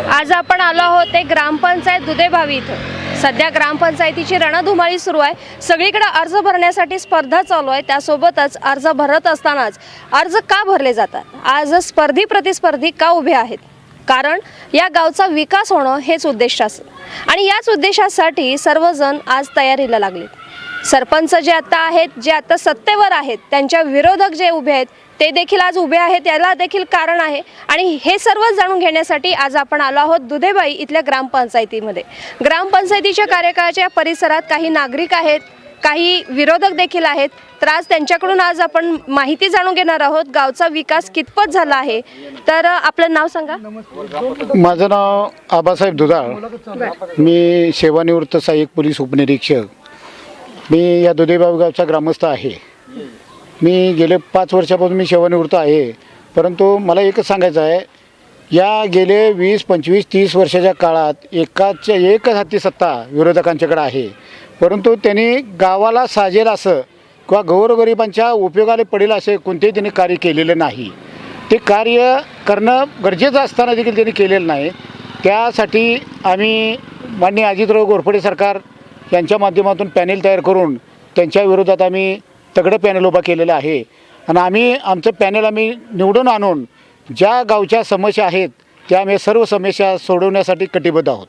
आज आपण आलो आहोत ते ग्रामपंचायत दुधेभावी इथं। सध्या ग्रामपंचायतीची रणधुमाळी सुरू आहे। सगळीकडे अर्ज भरण्यासाठी स्पर्धा चालू आहे। त्यासोबतच अर्ज भरत असतानाच अर्ज का भरले जातात, आज स्पर्धी प्रतिस्पर्धी का उभे आहेत, कारण या गावचा विकास होणं हेच उद्दिष्ट असतं आणि याच उद्देशासाठी सर्वजण आज तयारीला लागले। सरपंच जे आता आहेत, जे आता सत्तेवर आहेत, त्यांच्या विरोधक जे उभे आहेत ते देखील आज उभे आहेत। याला देखील कारण आहे आणि हे सर्व जाणून घेण्यासाठी आज आपण आलो आहोत दुधेबाई इथल्या ग्रामपंचायतीमध्ये। ग्रामपंचायतीच्या कार्यकाळाच्या परिसरात काही नागरिक आहेत, काही विरोधक देखील आहेत। तर आज त्यांच्याकडून आज आपण माहिती जाणून घेणार आहोत, गावचा विकास कितपत झाला आहे। तर आपलं नाव सांगा। माझं नाव आबासाहेब दुधाळ, मी सेवानिवृत्त सहाय्यक पोलीस उपनिरीक्षक। मी या दुधेबावी गावचा ग्रामस्थ आहे। मी गेले 5 वर्षापासून मी सेवानिवृत्त आहे, परंतु मला एकच सांगायचं आहे, या गेले 20, 25, 30 वर्षाच्या काळात एकच हाती सत्ता विरोधकांच्याकडे आहे, परंतु त्यांनी गावाला साजेल असं किंवा गोरगरिबांच्या उपयोगाला पडेल असे कोणतेही त्यांनी कार्य केलेलं नाही। ते कार्य करणं गरजेचं असताना देखील त्यांनी केलेलं नाही। त्यासाठी आम्ही माननीय अजितराव घोरपडे सरकार यांच्या माध्यमातून पॅनेल तयार करून त्यांच्या विरोधात आम्ही तगडं पॅनल उभा केलेलं आहे आणि आमचं पॅनल निवडून आणून ज्या गावच्या समस्या आहेत त्या आम्ही सर्व समस्या सोडवण्यासाठी कटिबद्ध आहोत।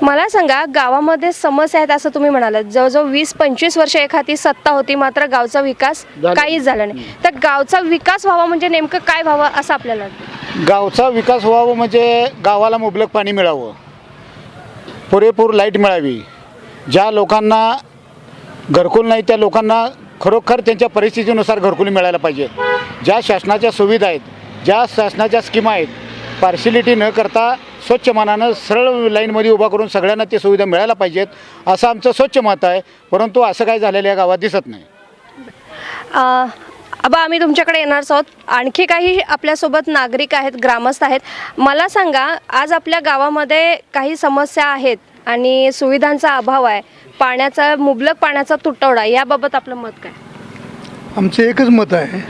मला सांगा, गावामध्ये समस्या आहेत असं तुम्ही म्हणालात, जवळजवळ 20-25 वर्ष एखादी सत्ता होती, मात्र गावचा विकास काहीच झाला नाही। तर गावचा विकास व्हावा म्हणजे नेमकं काय व्हावं असं आपल्याला वाटतं? गावचा विकास व्हावा म्हणजे गावाला मुबलक पाणी मिळावं, पुरेपूर लाईट मिळावी, ज्या लोकांना घरकुल नाही त्या लोकांना खरोखर त्यांच्या परिस्थितीनुसार घरकुल मिळायला पाहिजे। ज्या शासनाच्या सुविधा आहेत, ज्या शासनाच्या स्कीमा आहेत, पार्शिलिटी न करता स्वच्छ मनानं सरळ लाईनमध्ये उभा करून सगळ्यांना ते सुविधा मिळायला पाहिजेत असं आमचं स्वच्छ मत आहे, परंतु असं काय झालेलं या गावात दिसत नाही। आबा, आम्ही तुमच्याकडे येणारच आहोत। आणखी काही आपल्यासोबत नागरिक आहेत, ग्रामस्थ आहेत। मला सांगा, आज आपल्या गावामध्ये काही समस्या आहेत आणि सुविधांचा अभाव आहे, पाण्याचा मुबलक पाण्याचा तुटवडा, याबाबत आपलं मत काय? आमचं एकच मत आहे,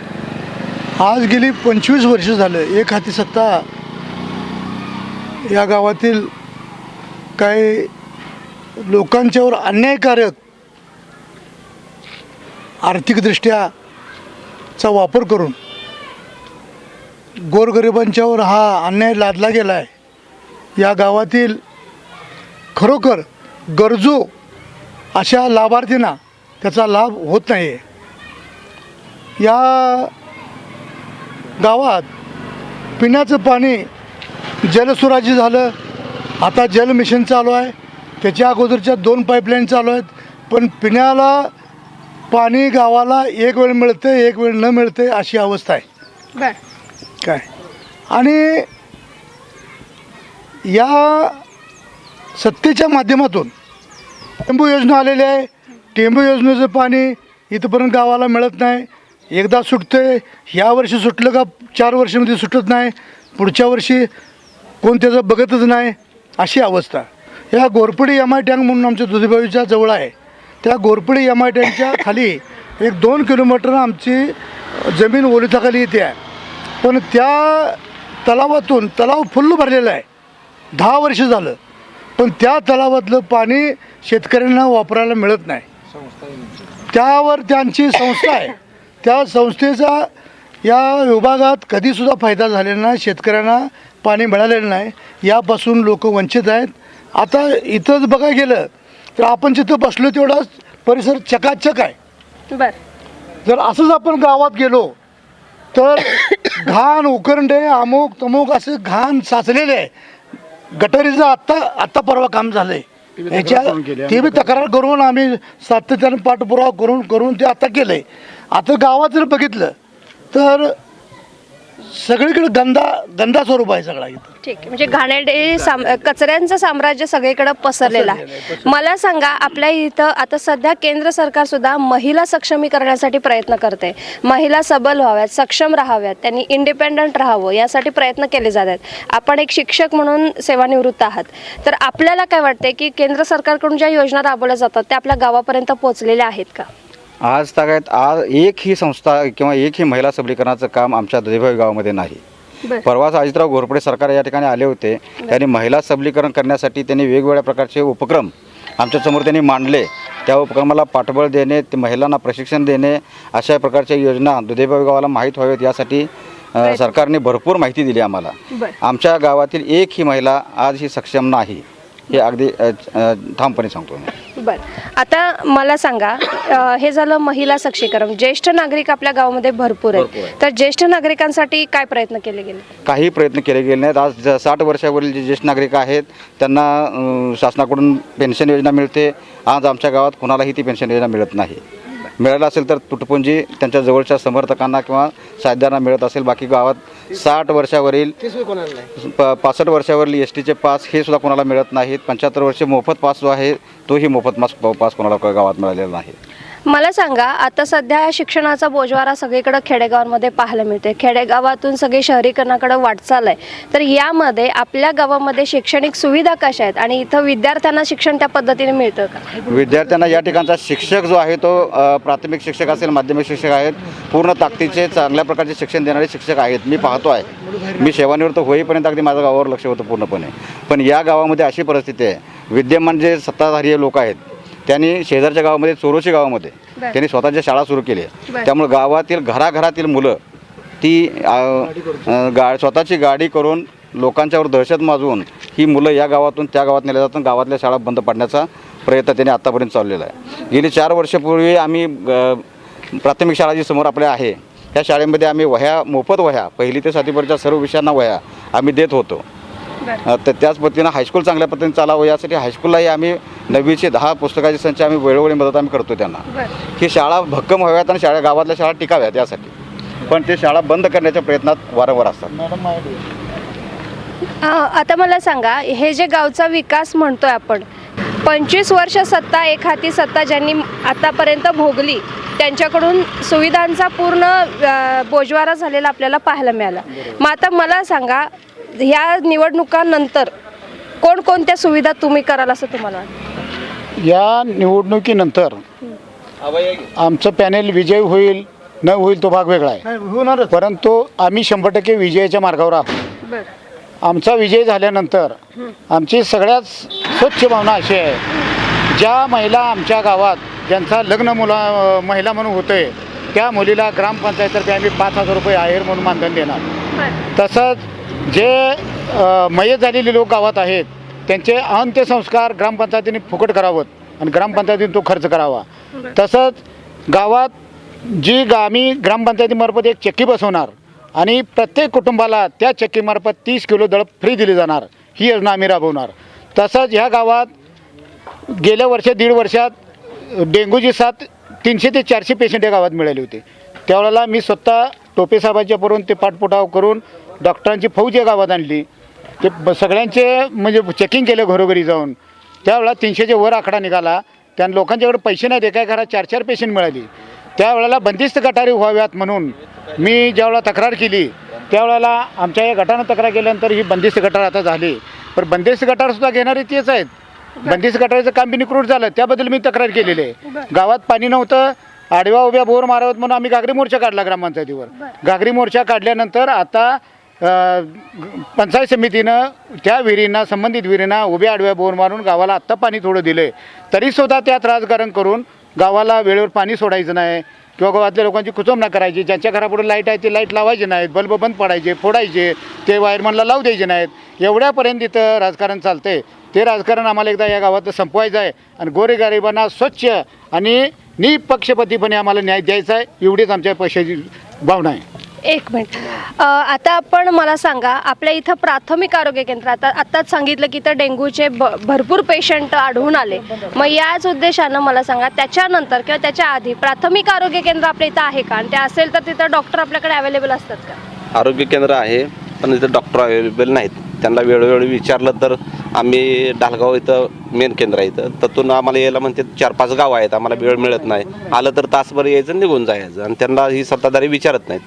आज गेली 25 वर्ष झालं एक हाती सत्ता या गावातील काही लोकांच्यावर अन्यायकारक आर्थिकदृष्ट्या चा वापर करून गोरगरिबांच्यावर हा अन्याय लादला गेला आहे। या गावातील खरोखर गरजू अशा लाभार्थींना त्याचा लाभ होत नाही आहे। या गावात पिण्याचं पाणी जलसुराजी झालं, आता जल मिशन चालू आहे, त्याच्या अगोदरच्या 2 पाईपलाईन चालू आहेत, पण पिण्याला पाणी गावाला एक वेळ मिळते एक वेळ न मिळते अशी अवस्था आहे काय। आणि या सत्तेच्या माध्यमातून टेंबू योजना आलेली आहे, टेंबू योजनेचं पाणी इथंपर्यंत गावाला मिळत नाही। एकदा सुटते, ह्या वर्षी सुटलं का 4 वर्षामध्ये सुटत नाही, पुढच्या वर्षी कोण त्याचं बघतच नाही अशी अवस्था। या घोरपडी एम आय टँक म्हणून आमच्या दुधेबावीच्या जवळ आहे, त्या घोरपडी एम आय टँकच्या खाली 1-2 किलोमीटर आमची जमीन ओलिताखाली येते आहे, पण त्या तलावातून तलाव फुल्ल भरलेला आहे, 10 वर्ष झालं, पण त्या तलावातलं पाणी शेतकऱ्यांना वापरायला मिळत नाही। त्यावर त्यांची संस्था आहे, त्या संस्थेचा या विभागात कधीसुद्धा फायदा झालेला नाही, शेतकऱ्यांना पाणी मिळालेलं नाही, यापासून लोक वंचित आहेत। आता इथंच बघायला गेलं तर आपण जिथं बसलो तेवढाच परिसर चकाचक आहे। जर असंच आपण गावात गेलो तर घाण उकरंडे अमुक तमुक असं घाण साचलेले आहे। गटारीचं आत्ता परवा काम झालं आहे, ह्याच्या ते बी तक्रार करून आम्ही सातत्यानं पाठपुरावा करून ते आता केलं आहे। आता गावात जर बघितलं तर सगळीकडे गंदा स्वरूप आहे सगळा इथं। ठीक आहे, म्हणजे घाणेरडे कचऱ्यांचं साम्राज्य सगळीकडे पसरलेलं आहे। मला सांगा, आपल्या इथं आता सध्या केंद्र सरकार सुद्धा महिला सक्षमीकरणासाठी प्रयत्न करते, महिला सबल व्हाव्यात, सक्षम राहाव्यात, त्यांनी इंडिपेंडंट राहावं यासाठी प्रयत्न केले जात आहेत। आपण एक शिक्षक म्हणून सेवानिवृत्त आहात, तर आपल्याला काय वाटते की केंद्र सरकारकडून ज्या योजना राबवल्या जातात त्या आपल्या गावापर्यंत पोहोचलेल्या आहेत का? आज तागायत आज एक ही संस्था किंवा एक ही महिला सबलीकरणाचं काम आमच्या दुधेबावी गावामध्ये नाही। बरं. परवाच अजितराव घोरपडे सरकार या ठिकाणी आले होते. त्यांनी महिला सबलीकरण करण्यासाठी त्यांनी वेगवेगळ्या प्रकारचे उपक्रम आमच्यासमोर त्यांनी मांडले. त्या उपक्रमाला पाठबळ देणे, ते महिलांना प्रशिक्षण देणे, अशा प्रकारच्या योजना दुधेबावी गावाला माहीत व्हाव्यात यासाठी सरकारने भरपूर माहिती दिली आम्हाला. बरं. आमच्या गावातील एक ही महिला आज ही सक्षम नाही, हे अगदी ठामपणे सांगतो मी. बरं, आता मला सांगा, हे झालं महिला सक्षमीकरण. ज्येष्ठ नागरिक आपल्या गावामध्ये भरपूर आहेत, तर ज्येष्ठ नागरिकांसाठी काय प्रयत्न केले गेले? काही प्रयत्न केले गेले नाहीत. आज 60 वर्षावरील जे ज्येष्ठ नागरिक आहेत त्यांना शासनाकडून पेन्शन योजना मिळते. आज आमच्या गावात कुणालाही ती पेन्शन योजना मिळत नाही. मिळालं असेल तर तुटपुंजी त्यांच्या जवळच्या समर्थकांना किंवा साध्यांना मिळत असेल. बाकी गावात 60 वर्षावरील 65 वर्षावरील एस टीचे पास हे सुद्धा कोणाला मिळत नाहीत. 75 वर्षे मोफत पास जो आहे तोही मोफत पास कोणाला गावात मिळालेला नाही. मला सांगा, आता सध्या शिक्षणाचा बोजवारा सगळीकडे खेडेगावांमध्ये पाहायला मिळते. खेडेगावातून सगळी शहरीकरणाकडे वाटचाल आहे. तर यामध्ये आपल्या गावामध्ये शैक्षणिक सुविधा कशा आहेत आणि इथं विद्यार्थ्यांना शिक्षण त्या पद्धतीने मिळतं का? विद्यार्थ्यांना या ठिकाणचा शिक्षक जो आहे तो प्राथमिक शिक्षक असेल, माध्यमिक शिक्षक आहेत, पूर्ण ताकदीचे चांगल्या प्रकारचे शिक्षण देणारे शिक्षक आहेत. मी पाहतो आहे, मी सेवानिवृत्त होईपर्यंत अगदी माझ्या गावावर लक्ष होतं पूर्णपणे. पण या गावामध्ये अशी परिस्थिती आहे, विद्यमान जे सत्ताधारी लोक आहेत त्यांनी शेजारच्या गावामध्ये, चोरोशी गावामध्ये त्यांनी स्वतःच्या शाळा सुरू केल्या. त्यामुळे गावातील घराघरातील मुलं ती स्वतःची गाडी करून लोकांच्यावर दहशत माजवून ही मुलं या गावातून त्या गावात नेल्या जातात. गावातल्या शाळा बंद पाडण्याचा प्रयत्न त्यांनी आत्तापर्यंत चाललेला आहे. गेली 4 वर्षापूर्वी आम्ही प्राथमिक शाळा जी समोर आपल्या आहे त्या शाळेमध्ये आम्ही मोफत वह्या 1ली ते 7वीपर्यंतच्या सर्व विषयांना वह्या आम्ही देत होतो. तर त्याच पद्धतीनं हायस्कूल चांगल्या पद्धतीने चालावं यासाठी हायस्कूललाही आम्ही 9वीचे 10 पुस्तकाचे संच आम्ही वेळोवेळी मदत आम्ही करतो त्यांना. ही शाळा भक्कम व्हाव्यात आणि गावातल्या शाळा टिकाव्यात यासाठी. पण ते शाळा बंद करण्याच्या प्रयत्नात वारंवार असतात. आता मला सांगा, हे जे गावचा विकास म्हणतोय आपण, 25 वर्ष सत्ता, एक हाती सत्ता ज्यांनी आतापर्यंत भोगली त्यांच्याकडून सुविधांचा पूर्ण बोजवारा झालेला आपल्याला पाहायला मिळाला. मग आता मला सांगा, ह्या निवडणुकांनंतर कोणकोणत्या सुविधा तुम्ही कराल असं तुम्हाला वाटतं? या निवडणुकीनंतर आमचं पॅनेल विजय होईल न होईल तो भाग वेगळा आहे, होणारच. परंतु आम्ही 100% विजयाच्या मार्गावर आहोत. बरं. आमचा विजय झाल्यानंतर आमची सगळ्यात स्वच्छ भावना अशी आहे, ज्या महिला आमच्या गावात ज्यांचा लग्न महिला म्हणून होतं आहे त्या मुलीला ग्रामपंचायततर्फे आम्ही 5,000 रुपये आहेर म्हणून मानधन देणार. तसंच जे मयत झालेले लोक गावात आहेत त्यांचे अंत्यसंस्कार ग्रामपंचायतीने फुकट करावं आणि ग्रामपंचायतीने तो खर्च करावा. तसंच गावात आम्ही ग्रामपंचायतीमार्फत एक चक्की बसवणार आणि प्रत्येक कुटुंबाला त्या चक्कीमार्फत 30 किलो दळप फ्री दिली जाणार, ही योजना आम्ही राबवणार. तसंच ह्या गावात गेल्या 1.5 वर्षात डेंग्यूची साथ 300 ते 400 पेशंट या गावात मिळाले होते. त्यावेळेला मी स्वतः टोपे साहेबांच्या करून ते पाठपुरावा करून डॉक्टरांची फौज या गावात आणली. ते सगळ्यांचे म्हणजे चेकिंग केलं घरोघरी जाऊन. त्यावेळेला 300च्या वर आकडा निघाला. त्या लोकांच्याकडे पैसे नाही, एका घरात 4-4 पेशंट मिळाली. त्यावेळेला बंदिस्त गटारी व्हाव्यात म्हणून मी ज्यावेळेला तक्रार केली त्यावेळेला आमच्या या गटानं तक्रार केल्यानंतर ही बंदिस्त गटार आता झाली. पण बंदिस्त गटारसुद्धा घेणारे तेच आहेत. बंदिस्त गटारीचं काम बी निकृष्ट झालं, त्याबद्दल मी तक्रार केलेली आहे. गावात पाणी नव्हतं, आडव्या उभ्या बोर मारावत म्हणून आम्ही घागरी मोर्चा काढला ग्रामपंचायतीवर. घागरी मोर्चा काढल्यानंतर आता पंचायत समितीनं त्या विहिरींना, संबंधित विहिरींना उभ्या आडव्या बोर मारून गावाला आत्ता पाणी थोडं दिलं आहे. तरीसुद्धा त्यात राजकारण करून गावाला वेळेवर पाणी सोडायचं नाही किंवा गावातल्या लोकांची कुचंबना करायची. ज्यांच्या घरापुढे लाईट आहे ते लाईट लावायचे नाहीत, बल्ब बंद पडायचे, फोडायचे, ते वायरमनला लावू द्यायचे नाहीत. एवढ्यापर्यंत इथं राजकारण चालतं आहे. ते राजकारण आम्हाला एकदा या गावात संपवायचं आहे आणि गोरेगरिबांना स्वच्छ आणि निपक्षपातीपणे आम्हाला न्याय द्यायचा आहे, एवढीच आमच्या पैशाची भावना आहे. एक मिनिट, आता आपण मला सांगा, आपल्या इथं प्राथमिक आरोग्य केंद्र आत्ताच सांगितलं की तर डेंग्यूचे भरपूर पेशंट आढळून आले. मग याच उद्देशानं मला सांगा, त्याच्यानंतर किंवा त्याच्या आधी प्राथमिक आरोग्य केंद्र आपल्या इथं आहे का? आणि ते असेल तर तिथं डॉक्टर आपल्याकडे अवेलेबल असतात का? आरोग्य केंद्र आहे, पण इथं डॉक्टर अवेलेबल नाहीत. त्यांना वेळोवेळी विचारलं तर आम्ही ढालगाव इथं मेन केंद्र आहे, इथं त्यातून आम्हाला यायला म्हणते 4-5 गाव आहेत, आम्हाला वेळ मिळत नाही. आलं तर तासभर यायचं, निघून जायचं. आणि त्यांना ही सत्ताधारी विचारत नाहीत,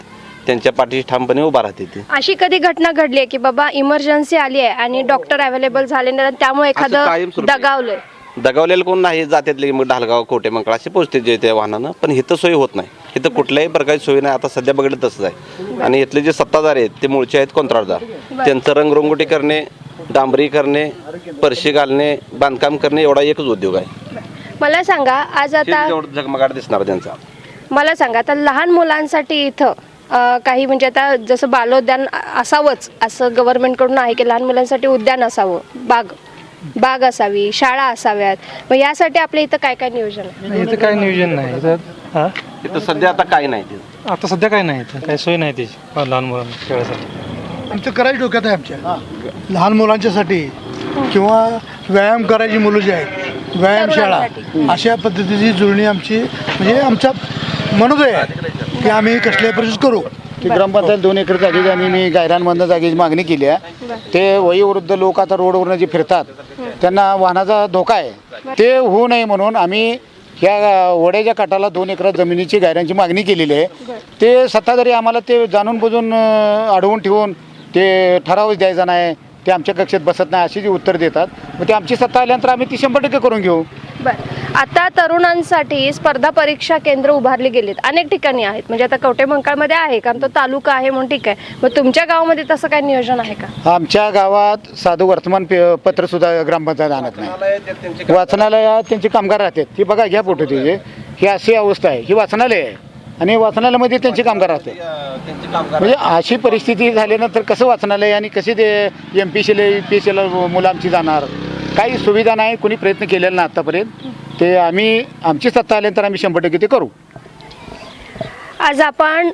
त्यांच्या पाठीशी ठामपणे उभा राहते. ती अशी कधी घटना घडली आहे की बाबा इमर्जन्सी आली आहे आणि डॉक्टर अवेलेबल झाले नाही, त्यामुळे एखादं दगावलंय? दगावलेलं कोण नाही जात्यातले मग ढालगाव कोटे मंगळ असे पोचते जे त्या वाहनानं, पण इथं सोय होत नाही. इथं कुठल्याही प्रकारची सोय नाही. आता सध्या बघितलं तसंच आहे. आणि इथले जे सत्ताधारी आहेत ते मूळचे आहेत कंत्राटदार. त्यांचं रंगरंगोटी करणे, डांबरी करणे, परशी घालणे, बांधकाम करणे एवढा एकच उद्योग आहे. मला सांगा आज हेच आता तेवढं झगमगाट दिसणार त्यांचा. मला सांगा आता लहान मुलांसाठी इथं काही म्हणजे आता जसं बालोद्यान असावंच असं गव्हर्नमेंटकडून आहे की लहान मुलांसाठी उद्यान असावं, बाग असावी, शाळा असाव्यात. मग यासाठी आपल्या इथं काय काय नियोजन आहे? नाही, इथं काही नियोजन नाही. इथं इथं सध्या आता काही नाही तिथं. आता सध्या काही नाही, इथं काही सोय नाही त्याची लहान मुलांना खेळायसाठी. आमचं करायची डोक्यात आहे आमच्या लहान मुलांच्यासाठी किंवा व्यायाम करायची मुलं जी आहेत व्यायामशाळा अशा पद्धतीची जुळणी आमची म्हणजे आमचा मनोदय आहे की आम्ही कसल्याही परिस्थितीत करू. की ग्रामपंचायत 2 एकर जागेची आणि मी गायरानमधनं जागेची मागणी केली आहे. ते वयोवृद्ध लोक आता रोडवरनं जे फिरतात त्यांना वाहनाचा धोका आहे, ते होऊ नये म्हणून आम्ही ह्या वड्याच्या काठाला 2 एकर जमिनीची गायरांची मागणी केलेली आहे. ते सत्ताधारी आम्हाला ते जाणून बुजून अडवून ठेवून ते ठरावच द्यायचा नाही, ते आमच्या कक्षेत बसत नाही अशी जी उत्तर देतात. मग ते आमची सत्ता आल्यानंतर आम्ही ती 100% करून घेऊ. बरं, आता तरुणांसाठी स्पर्धा परीक्षा केंद्र उभारली गेलीत, अनेक ठिकाणी आहेत. म्हणजे आता कवटेमंकाळमध्ये आहे कारण तो तालुका आहे म्हणून ठीक आहे. मग तुमच्या गावामध्ये तसं काही नियोजन आहे का? आमच्या गावात साधं वर्तमानपत्र सुद्धा ग्रामपंचायत आणत नाही. वाचनालयात त्यांचे कामगार राहतात. ती बघा घ्या फोटो त्याचे. ही अशी अवस्था आहे. ही वाचनालय आहे आणि वाचनालयामध्ये त्यांचे कामगार राहतात. म्हणजे अशी परिस्थिती झाल्यानंतर कसं वाचनालय आणि कसे ते MPCला UPSCला मुलं आमची जाणार? काही सुविधा नाही, कोणी प्रयत्न केलेला नाही आत्तापर्यंत. ते आम्ही आमची सत्ता आल्यानंतर आम्ही 100% ते करू. आज आपण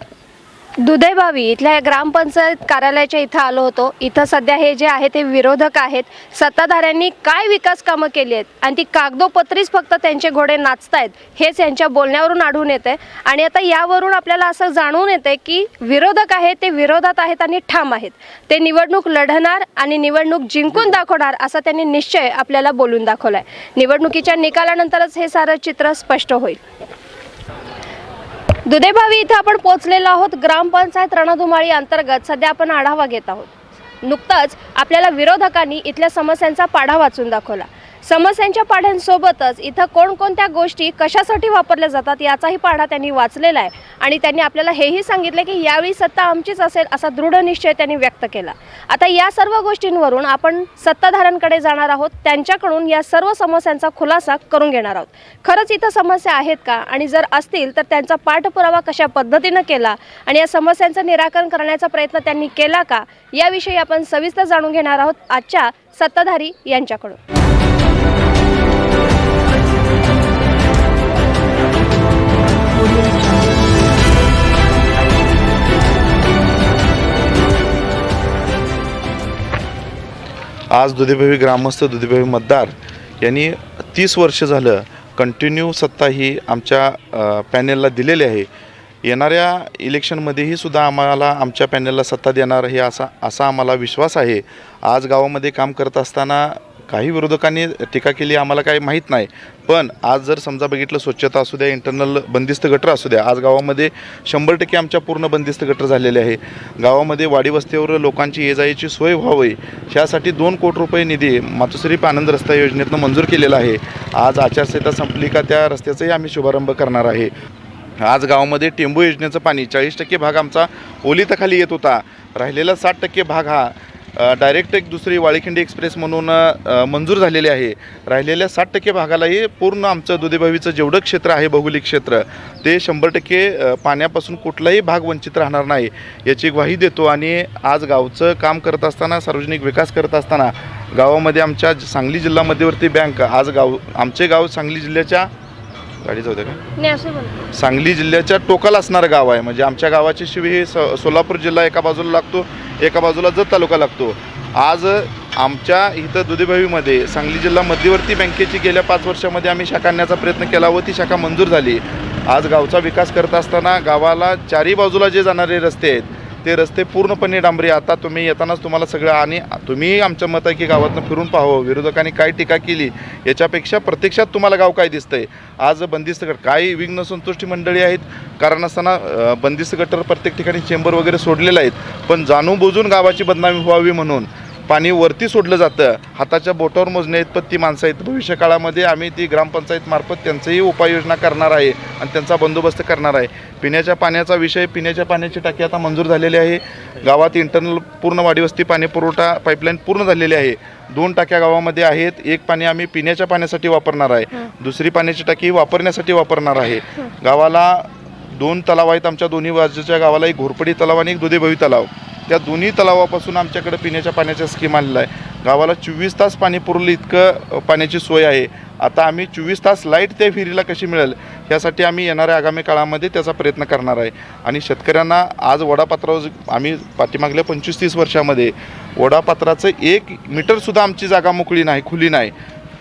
दुधेभावी इथल्या ग्रामपंचायत कार्यालयाच्या इथं आलो होतो. इथं सध्या हे जे आहे ते विरोधक आहेत. सत्ताधाऱ्यांनी काय विकास कामं केली आहेत आणि ती कागदोपत्रीच फक्त त्यांचे घोडे नाचतायत हेच यांच्या बोलण्यावरून आढळून येते. आणि आता यावरून आपल्याला असं जाणून येते की विरोधक आहेत ते विरोधात आहेत आणि ठाम आहेत. ते निवडणूक लढणार आणि निवडणूक जिंकून दाखवणार असा त्यांनी निश्चय आपल्याला बोलून दाखवलाय. निवडणुकीच्या निकालानंतरच हे सारं चित्र स्पष्ट होईल. दुधेभावी इथं आपण पोहोचलेलो आहोत. ग्रामपंचायत रणधुमाळी अंतर्गत सध्या आपण आढावा घेत आहोत. नुकताच आपल्याला विरोधकांनी इथल्या समस्यांचा पाढा वाचून दाखवला. समस्यांच्या पाढ्यांसोबतच इथं कोणकोणत्या गोष्टी कशासाठी वापरल्या जातात याचाही पाढा त्यांनी वाचलेला आहे. आणि त्यांनी आपल्याला हेही सांगितलं की यावेळी सत्ता आमचीच असेल असा दृढ निश्चय त्यांनी व्यक्त केला. आता या सर्व गोष्टींवरून आपण सत्ताधाऱ्यांकडे जाणार आहोत. त्यांच्याकडून या सर्व समस्यांचा खुलासा करून घेणार आहोत. खरंच इथं समस्या आहेत का आणि जर असतील तर त्यांचा पाठपुरावा कशा पद्धतीनं केला आणि या समस्यांचं निराकरण करण्याचा प्रयत्न त्यांनी केला का याविषयी आपण सविस्तर जाणून घेणार आहोत आजच्या सत्ताधारी यांच्याकडून. आज दुधेभावी ग्रामस्थ दुधेभावी मतदार यांनी 30 वर्ष झालं कंटिन्यू सत्ता ही आमच्या पॅनेलला दिलेली आहे. येणाऱ्या इलेक्शनमध्येही सुद्धा आम्हाला आमच्या पॅनेलला सत्ता देणार हे असा आम्हाला विश्वास आहे. आज गावामध्ये काम करत असताना काही विरोधकांनी टीका केली आम्हाला काही माहीत नाही, पण आज जर समजा बघितलं स्वच्छता असू द्या, इंटरनल बंदिस्त गटर असू द्या, आज गावामध्ये 100% आमच्या पूर्ण बंदिस्त गटर झालेले आहे. गावामध्ये वाडी वस्तीवर लोकांची ये जायची सोय व्हावी ह्यासाठी 2 कोटी रुपये निधी मातोश्री आनंद रस्ता योजनेतनं मंजूर केलेला आहे. आज आचारसंहिता संपली का त्या रस्त्याचाही आम्ही शुभारंभ करणार आहे. आज गावामध्ये टेंबू योजनेचं पाणी 40% भाग आमचा ओलिताखाली येत होता. राहिलेला 60% भाग हा डायरेक्ट एक दुसरी वाळीखिंडी एक्सप्रेस म्हणून मंजूर झालेले आहे. राहिलेल्या 60% भागालाही पूर्ण आमचं दुधेभावीचं जेवढं क्षेत्र आहे भौगोलिक क्षेत्र ते 100% पाण्यापासून कुठलाही भाग वंचित राहणार नाही याची ग्वाही देतो. आणि आज गावचं काम करत असताना, सार्वजनिक विकास करत असताना गावामध्ये आमच्या सांगली जिल्हा मध्यवर्ती बँक, आज आमचे गाव सांगली जिल्ह्याच्या गाडी जाऊ द्या का सांगली जिल्ह्याच्या टोकाला असणारं गाव आहे. म्हणजे आमच्या गावाची शिवी सोलापूर जिल्हा एका बाजूला लागतो, एका बाजूला जत तालुका लागतो. आज आमच्या इथं दुधेभावीमध्ये सांगली जिल्हा मध्यवर्ती बँकेची गेल्या 5 वर्षामध्ये आम्ही शाखा आणण्याचा प्रयत्न केला व ती शाखा मंजूर झाली. आज गावचा विकास करत असताना गावाला 4ही बाजूला जे जाणारे रस्ते आहेत ते रस्ते पूर्णपणे डांबरी. आता तुम्ही येतानाच तुम्हाला सगळं, आणि तुम्ही आमचं मत आहे की गावातनं फिरून पाहावं, विरोधकांनी काय टीका केली याच्यापेक्षा प्रत्यक्षात तुम्हाला गाव काय दिसतंय. आज बंदिस्त गट काही विघ्न संतुष्टी मंडळी आहेत, कारण असताना बंदिस्त गटर प्रत्येक ठिकाणी चेंबर वगैरे सोडलेले आहेत, पण जाणून बुजून गावाची बदनामी व्हावी म्हणून पाणी वरती सोडलं जातं. हाताच्या बोटावर मोजण्या इतपत ती माणसं आहेत. भविष्य काळामध्ये आम्ही ती ग्रामपंचायत मार्फत त्यांचंही उपाययोजना करणार आहे आणि त्यांचा बंदोबस्त करणार आहे. पिण्याच्या पाण्याचा विषय, पिण्याच्या पाण्याची टाकी आता मंजूर झालेली आहे. गावात इंटरनल पूर्ण वाडीवस्ती पाणी पुरवठा पाईपलाईन पूर्ण झालेली आहे. 2 टाक्या गावामध्ये आहेत. एक पाणी आम्ही पिण्याच्या पाण्यासाठी वापरणार आहे, दुसरी पाण्याची टाकी वापरण्यासाठी वापरणार आहे. गावाला 2 तलाव आहेत. आमच्या दोन्ही बाजूच्या गावाला एक घोरपडी तलाव आणि एक दुधेभावी तलाव. त्या दोन्ही तलावापासून आमच्याकडे पिण्याच्या पाण्याचा स्कीम आलेला आहे. गावाला 24 तास पाणी पुरवलं इतकं पाण्याची सोय आहे. आता आम्ही 24 तास लाईट त्या विहिरीला कशी मिळेल यासाठी आम्ही येणाऱ्या आगामी काळामध्ये त्याचा प्रयत्न करणार आहे. आणि शेतकऱ्यांना आज वडापात्रावर आम्ही पाठीमागल्या 25-30 वर्षामध्ये वडापात्राचं 1 मीटरसुद्धा आमची जागा मोकळी नाही, खुली नाही.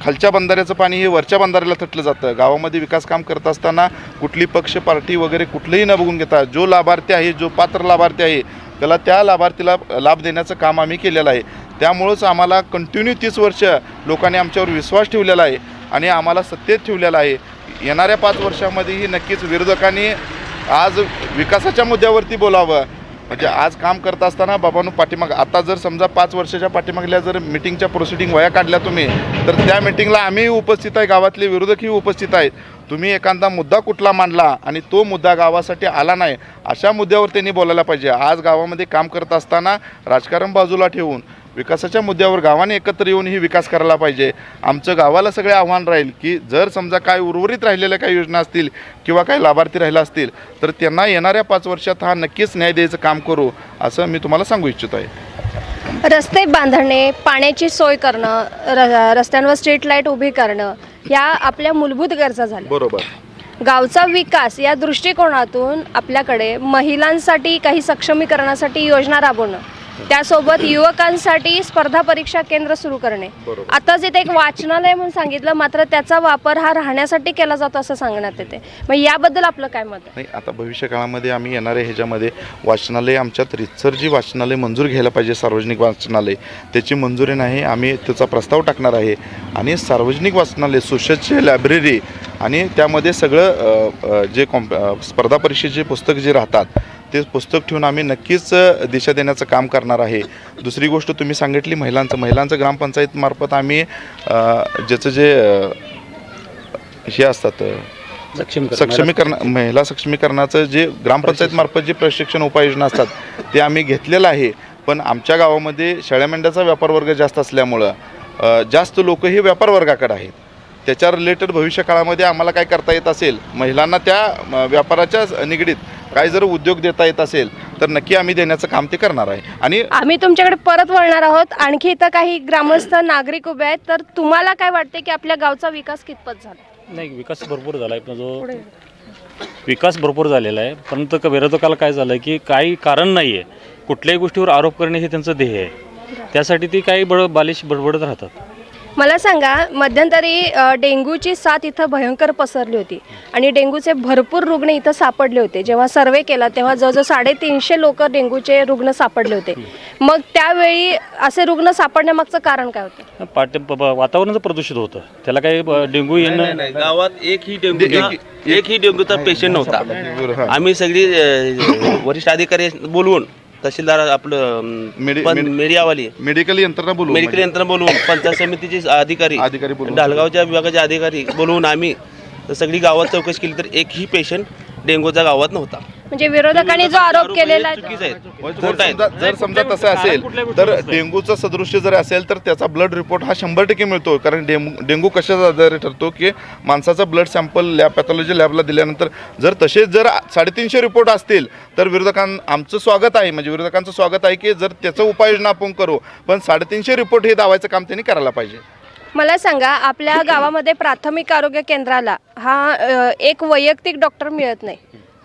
खालच्या बंधाऱ्याचं पाणी हे वरच्या बंधाऱ्याला थटलं जातं. गावामध्ये विकास काम करत असताना कुठली पक्ष पार्टी वगैरे कुठलंही न बघून घेता जो लाभार्थी आहे, जो पात्र लाभार्थी आहे त्याला त्या लाभार्थीला लाभ देण्याचं काम आम्ही केलेलं आहे. त्यामुळंच आम्हाला कंटिन्यू 30 वर्ष लोकांनी आमच्यावर विश्वास ठेवलेला आहे आणि आम्हाला सत्तेत ठेवलेला आहे. येणाऱ्या 5 वर्षामध्येही नक्कीच विरोधकांनी आज विकासाच्या मुद्द्यावरती बोलावं. म्हणजे आज काम करत असताना बाबांनो पाठीमाग आता जर समजा 5 वर्षाच्या पाठीमागल्या जर मिटिंगच्या प्रोसिडिंग वया काढल्या तुम्ही, तर त्या मिटिंगला आम्हीही उपस्थित आहे, गावातले विरोधकही उपस्थित आहेत. तुम्ही एखादा मुद्दा कुठला मांडला आणि तो मुद्दा गावासाठी आला नाही, अशा मुद्द्यावर त्यांनी बोलायला पाहिजे. आज गावामध्ये काम करत असताना राजकारण बाजूला ठेवून विकासाच्या मुद्द्यावर गावाने एकत्र येऊन ही विकास करायला पाहिजे. आमचं गावाला सगळे आव्हान राहील की जर समजा काय उर्वरित राहिलेल्या काही योजना असतील किंवा काही लाभार्थी राहिला असतील तर त्यांना येणाऱ्या 5 वर्षात हा नक्कीच न्याय द्यायचं काम करू, असं मी तुम्हाला सांगू इच्छित आहे. रस्ते बांधणे, पाण्याची सोय करणं, रस्त्यांवर स्ट्रीट लाईट उभी करणं या आपल्या मूलभूत गरजा झाल्या. बरोबर. गावचा विकास या दृष्टिकोनातून आपल्याकडे महिलांसाठी काही सक्षमीकरणासाठी योजना राबवणं, त्यासोबत युवकांसाठी स्पर्धा परीक्षा केंद्र सुरू करणे. आताच इथे एक वाचनालय म्हणून सांगितलं, मात्र त्याचा वापर हा राहण्यासाठी केला जातो असं सांगण्यात येते. मग याबद्दल आपलं काय मत आहे? नाही, आता भविष्य काळामध्ये आम्ही येणाऱ्या ह्याच्यामध्ये वाचनालय आमच्यात रितसर जी वाचनालय मंजूर घ्यायला पाहिजे, सार्वजनिक वाचनालय त्याची मंजुरी नाही. आम्ही त्याचा प्रस्ताव टाकणार आहे आणि सार्वजनिक वाचनालय, सोशलची लायब्ररी आणि त्यामध्ये सगळं जे स्पर्धा परीक्षेचे पुस्तक जे राहतात ते पुस्तक ठेवून आम्ही नक्कीच दिशा देण्याचं काम करणार आहे. दुसरी गोष्ट तुम्ही सांगितली महिलांचं ग्रामपंचायतमार्फत आम्ही ज्याचं जे हे असतात सक्षमीकरण, महिला सक्षमीकरणाचं जे ग्रामपंचायतमार्फत जे प्रशिक्षण उपाययोजना असतात ते आम्ही घेतलेलं आहे. पण आमच्या गावामध्ये शेळ्या मेंढ्याचा व्यापार वर्ग जास्त असल्यामुळं जास्त लोक हे व्यापार वर्गाकडे आहेत. त्याच्या रिलेटेड भविष्य काळामध्ये आम्हाला काय करता येत असेल, महिलांना त्या व्यापाराच्या निगडीत काय जर उद्योग देता येत असेल तर नक्की आम्ही देण्याचं काम ते करणार आहे. आणि आम्ही तुमच्याकडे परत वळणार आहोत. आणखी इथं काही ग्रामस्थ नागरिक उभे आहेत, तर तुम्हाला काय वाटते की आपल्या गावचा विकास कितपत झाला? नाही, विकास भरपूर झाला आहे. पण जो विकास भरपूर झालेला आहे, परंतु विरोधकाला काय झालं की काही कारण नाही आहे, कुठल्याही गोष्टीवर आरोप करणे हे त्यांचं ध्येय आहे. त्यासाठी ती काही बालिश बडबडत राहतात. मला सांगा, मध्यंतरी डेंग्यूची साथ इथं भयंकर पसरली होती आणि डेंग्यूचे भरपूर रुग्ण इथं सापडले होते. जेव्हा सर्वे केला तेव्हा जवळजवळ 350 लोक डेंग्यूचे रुग्ण सापडले होते. मग त्यावेळी असे रुग्ण सापडण्यामागचं कारण काय होतं? वातावरण प्रदूषित होतं, त्याला काही डेंग्यू येणं. गावात एकही डेंग्यूचा पेशंट नव्हता. आम्ही सगळी वरिष्ठ अधिकारी बोलवून, तहसीलदार आपलं मीडियावाली, मेडिकल यंत्रणा बोलवून पंचायत समितीचे अधिकारी ढालगावच्या विभागाचे अधिकारी बोलवून आम्ही सगळी गावात चौकशी केली तर एकही पेशंट डेंग्यूचा गावात नव्हता. म्हणजे विरोधकांनी जो आरोप केलेला आहे चुकीचं जर आहे. समजा तसं असेल तर डेंग्यूचं सदृश्य जर असेल तर त्याचा ब्लड रिपोर्ट हा 100% मिळतो. कारण डेंग्यू कशाचा आधारे ठरतो की माणसाचा ब्लड सॅम्पल पॅथॉलॉजी लॅबला दिल्यानंतर जर 350 रिपोर्ट असतील तर आमचं स्वागत आहे, म्हणजे विरोधकांचं स्वागत आहे की जर त्याचं उपाययोजना आपण करू. पण 350 रिपोर्ट हे दावायचं काम त्यांनी करायला पाहिजे. मला सांगा, आपल्या गावामध्ये प्राथमिक आरोग्य केंद्राला हा एक वैयक्तिक डॉक्टर मिळत नाही.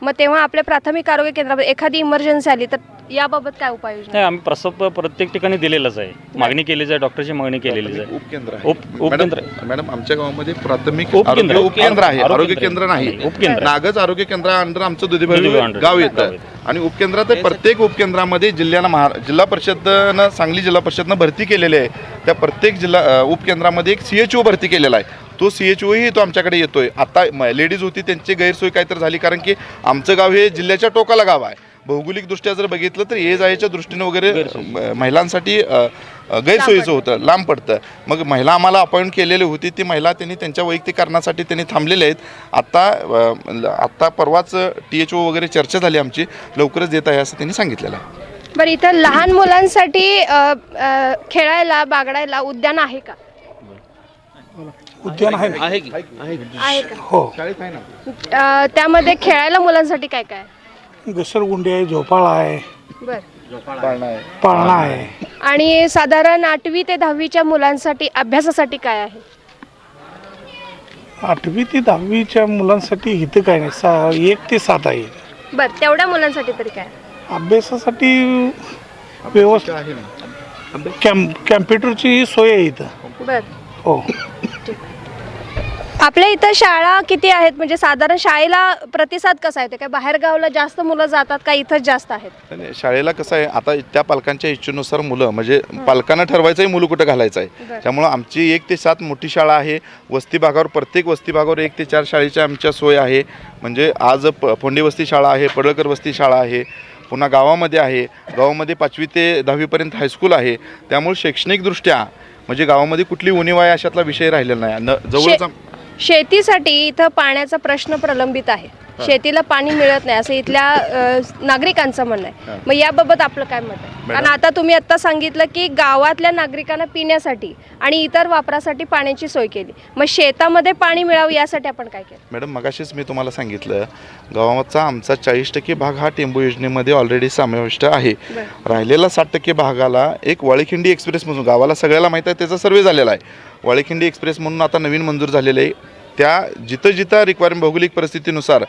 मग तेव्हा आपल्या प्राथमिक आरोग्य केंद्रामध्ये एखादी इमर्जन्सी आली तर याबाबत काय उपाययोजना? नाही, आम्ही प्रस्ताव प्रत्येक ठिकाणी दिलेलाच आहे, मागणी केलेली आहे, डॉक्टरची मागणी केलेली आहे. उपकेंद्र उपकेंद्र मॅडम आमच्या गावामध्ये प्राथमिक उपकेंद्र आहे, आरोग्य केंद्र नाही. नागज आरोग्य केंद्र अंडर आमचं दुधेभावी गाव येतं आणि उपकेंद्रात प्रत्येक उपकेंद्रामध्ये जिल्हा परिषदनं, सांगली जिल्हा परिषदनं भरती केलेली आहे. त्या प्रत्येक उपकेंद्रामध्ये एक CHO भरती केलेला आहे. तो CHOही तो आमच्याकडे येतोय. आता लेडीज होती त्यांची गैरसोय काहीतरी झाली, कारण की आमचं गाव हे जिल्ह्याच्या टोकाला गाव आहे. भौगोलिकदृष्ट्या जर बघितलं तर ये जायच्या दृष्टीनं वगैरे महिलांसाठी गैरसोयीचं होतं, लांब पडतं. मग महिला आम्हाला अपॉइंट केलेली होती, ती महिला त्यांनी त्यांच्या वैयक्तिक कारणासाठी त्यांनी थांबलेले आहेत. आत्ता परवाच THO वगैरे चर्चा झाली आमची, लवकरच देत आहे असं त्यांनी सांगितलेलं आहे. बरं, इथं लहान मुलांसाठी खेळायला बागडायला उद्यान आहे का? उद्यान आहे आहे की आहे का? हो. त्यामध्ये खेळायला मुलांसाठी काय काय आहे? घसरगुंडी आहे, झोपाळा आहे, बरं. पाळणा आहे. आणि साधारण 8वी ते 10वीच्या मुलांसाठी अभ्यासासाठी काय आहे? 8वी ते 10वीच्या मुलांसाठी इथं काय नाही, 1 ते 7 आहे. बरं, तेवढ्या मुलांसाठी तरी काय? अभ्यासासाठी व्यवस्थित कॅम्प्युटरची सोय आहे इथं. बरं. हो. आपल्या इथं शाळा किती आहेत, म्हणजे साधारण शाळेला प्रतिसाद कसा आहे? काय बाहेर गावला जास्त मुलं जातात का इथंच जास्त आहेत? आणि शाळेला कसं आहे, आता त्या पालकांच्या इच्छेनुसार मुलं, म्हणजे पालकांना ठरवायचं आहे मुलं कुठं घालायचं आहे. त्यामुळं आमची 1 ते 7 मोठी शाळा आहे. वस्ती भागावर प्रत्येक वस्ती भागावर 1 ते 4 शाळेच्या आमच्या सोय आहे. म्हणजे आज फोंडी वस्ती शाळा आहे, पडळकर वस्ती शाळा आहे, पुन्हा गावामध्ये आहे. गावामध्ये 5वी ते 10वीपर्यंत हायस्कूल आहे. त्यामुळे शैक्षणिकदृष्ट्या म्हणजे गावामध्ये कुठली उणीव आहे अशातला विषय राहिलेला नाही. जवळचा शेतीसाठी इथं पाण्याचा प्रश्न प्रलंबित आहे. शेतीला पाणी मिळत नाही असं इथल्या नागरिकांचं म्हणणं आहे. मग याबाबत आपलं काय मत आहे? कारण आता तुम्ही आत्ता सांगितलं की गावातल्या नागरिकांना पिण्यासाठी आणि इतर वापरासाठी पाण्याची सोय केली. मग शेतामध्ये पाणी मिळावं यासाठी आपण काय केलं? मॅडम, मगाशीच मी तुम्हाला सांगितलं, गावाचा आमचा 40% भाग हा टेंबू योजनेमध्ये ऑलरेडी समाविष्ट आहे. राहिलेला 60% भागाला एक वाळीखिंडी एक्सप्रेस म्हणून, गावाला सगळ्याला माहीत आहे, त्याचा सर्वे झालेला आहे. वाळीखिंडी एक्सप्रेस म्हणून आता नवीन मंजूर झालेले आहे. त्या जिथं रिक्वायरमेंट भौगोलिक परिस्थितीनुसार